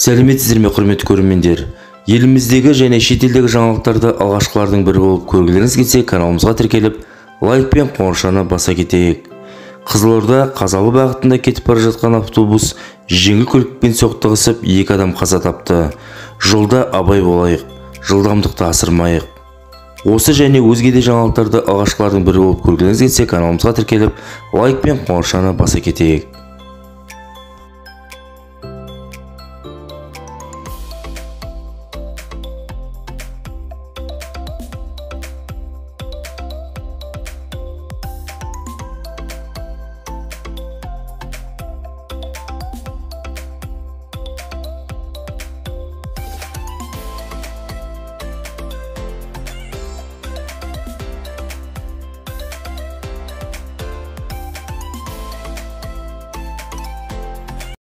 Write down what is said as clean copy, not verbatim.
Сәлеметсіздер ме, құрметті көрермендер? Еліміздегі және шетелдегі жаңалықтарды алғашқылардың бірі болып көргілеріңіз келсе, каналымызға тіркеліп, лайк пен қоңыршаны баса кетейік. Қызылорда Қазалы бағытында кетіп бара жатқан автобус жеңіл көлікпен соқтығысып, 2 адам қаза тапты. Жолда абай болайық, жылдамдықты асырмайық. Осы және өзге де жаңалықтарды алғашқылардың бірі болып көргілеріңіз келсе, каналымызға тіркеліп, лайк пен қоңыршаны баса кетейік.